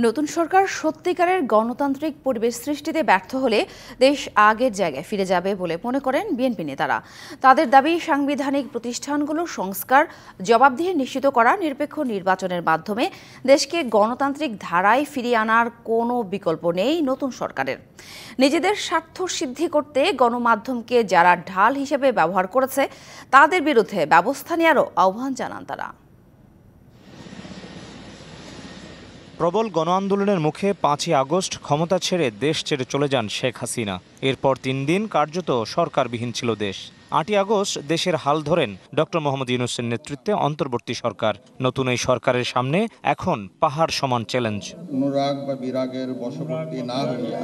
নতুন সরকার সত্যিকারের গণতান্ত্রিক পরিবেশ সৃষ্টিতে ব্যর্থ হলে দেশ আগের জায়গায় ফিরে যাবে বলে মনে করেন বিএনপি নেতারা। তাদের দাবি, সাংবিধানিক প্রতিষ্ঠানগুলোর সংস্কার, জবাবদিহি নিশ্চিত করা, নিরপেক্ষ নির্বাচনের মাধ্যমে দেশকে গণতান্ত্রিক ধারায় ফিরিয়ে আনার কোনো বিকল্প নেই নতুন সরকারের। নিজেদের স্বার্থ সিদ্ধি করতে গণমাধ্যমকে যারা ঢাল হিসেবে ব্যবহার করেছে তাদের বিরুদ্ধে ব্যবস্থা নেওয়ারও আহ্বান জানান তারা। প্রবল গণ আন্দোলনের মুখে ৫ই আগস্ট ক্ষমতা ছেড়ে দেশ ছেড়ে চলে যান শেখ হাসিনা। এরপর ৩ দিন কার্যত সরকারবিহীন ছিল দেশ। ৮ই আগস্ট দেশের হাল ধরেন ডক্টর মোহাম্মদ ইউনূসের নেতৃত্বে অন্তর্বর্তী সরকার। নতুন এই সরকারের সামনে এখন পাহাড় সমান চ্যালেঞ্জ। অনুরাগ বা বিরাগের বশবর্তী না হইয়া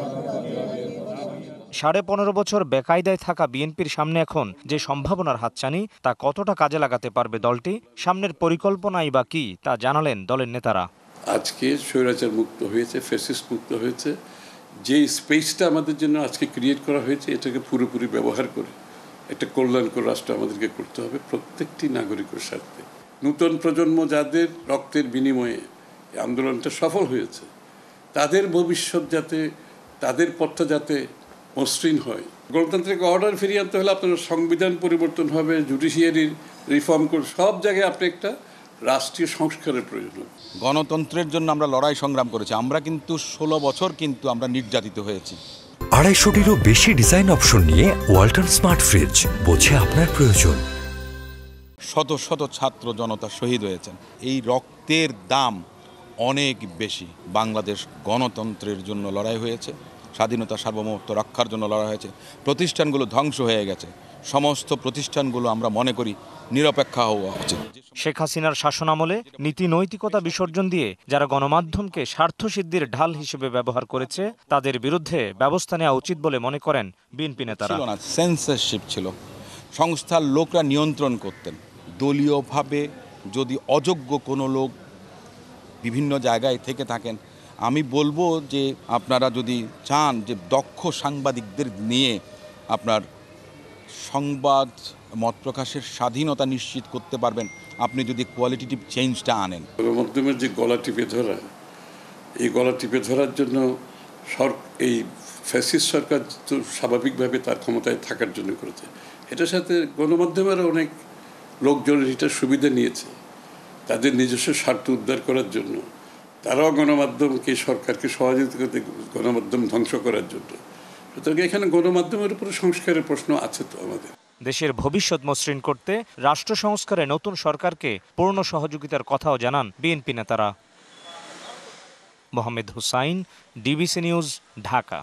১৫.৫ বছর বেকায়দায় থাকা বিএনপির সামনে এখন যে সম্ভাবনার হাতছানি, তা কতটা কাজে লাগাতে পারবে দলটি, সামনের পরিকল্পনাই বা কি, তা জানালেন দলের নেতারা। আজকে স্বৈরাচার মুক্ত হয়েছে, ফ্যাসিস্ট মুক্ত হয়েছে। যে স্পেসটা আমাদের জন্য আজকে ক্রিয়েট করা হয়েছে, এটাকে পুরোপুরি ব্যবহার করে একটা কল্যাণকর রাষ্ট্র আমাদেরকে করতে হবে প্রত্যেকটি নাগরিকের স্বার্থে। নূতন প্রজন্ম যাদের রক্তের বিনিময়ে আন্দোলনটা সফল হয়েছে, তাদের ভবিষ্যৎ যাতে, তাদের পথটা যাতে মসৃণ হয়। গণতান্ত্রিক অর্ডার ফিরিয়ে আনতে হলে আপনার সংবিধান পরিবর্তন হবে, জুডিশিয়ারি রিফর্ম করে সব জায়গায় আপনি একটা রাষ্ট্রীয় সংস্কারের প্রয়োজন। গণতন্ত্রের জন্য আমরা লড়াই সংগ্রাম করেছি। আমরা কিন্তু ১৬ বছর কিন্তু আমরা নির্যাতিত হয়েছি। ২৫০টিরও বেশি ডিজাইন অপশন নিয়ে ওয়ালটন স্মার্ট ফ্রিজ, বোঝে আপনার প্রয়োজন। শত শত ছাত্র জনতা শহীদ হয়েছেন। এই রক্তের দাম অনেক বেশি। বাংলাদেশ গণতন্ত্রের জন্য লড়াই হয়েছে, স্বাধীনতা সার্বভৌমত্ব রক্ষার জন্য লড়াই হয়েছে। প্রতিষ্ঠানগুলো ধ্বংস হয়ে গেছে। সমস্ত প্রতিষ্ঠানগুলো আমরা মনে করি নিরপেক্ষ হওয়া উচিত। শেখ হাসিনার শাসনামলে নীতি নৈতিকতা বিসর্জন দিয়ে যারা গণমাধ্যমকে স্বার্থসিদ্ধির ঢাল হিসেবে ব্যবহার করেছে, তাদের বিরুদ্ধে ব্যবস্থা নেওয়া উচিত বলে মনে করেন বিএনপি নেতারা। সেন্সরশিপ ছিল, সংস্থার লোকরা নিয়ন্ত্রণ করতেন। দলীয়ভাবে যদি অযোগ্য কোনো লোক বিভিন্ন জায়গায় থেকে থাকেন, আমি বলবো যে আপনারা যদি চান যে দক্ষ সাংবাদিকদের নিয়ে আপনার সংবাদ মত প্রকাশের স্বাধীনতা নিশ্চিত করতে পারবেন, আপনি যদি কোয়ালিটেটিভ চেঞ্জটা আনেন। গণমাধ্যমের যে গলা টিপে ধরা, এই গলা টিপে ধরার জন্য এই ফ্যাসিস্ট সরকার তো স্বাভাবিকভাবে তার ক্ষমতায় থাকার জন্য করেছে। এটার সাথে গণমাধ্যমের অনেক লোকজন এটার সুবিধা নিয়েছে তাদের নিজস্ব স্বার্থ উদ্ধার করার জন্য। তারাও গণমাধ্যমকে, সরকারকে সহযোগিতা করতে, গণমাধ্যম ধ্বংস করার জন্য। সুতরাং এখানে গণমাধ্যমের উপরে সংস্কারের প্রশ্ন আছে তো আমাদের। দেশের ভবিষ্যৎ মসৃণ করতে রাষ্ট্র সংস্কারে নতুন সরকারকে পূর্ণ সহযোগিতার কথাও জানান বিএনপি নেতারা। Mohammad Hussain, DBC news, Dhaka.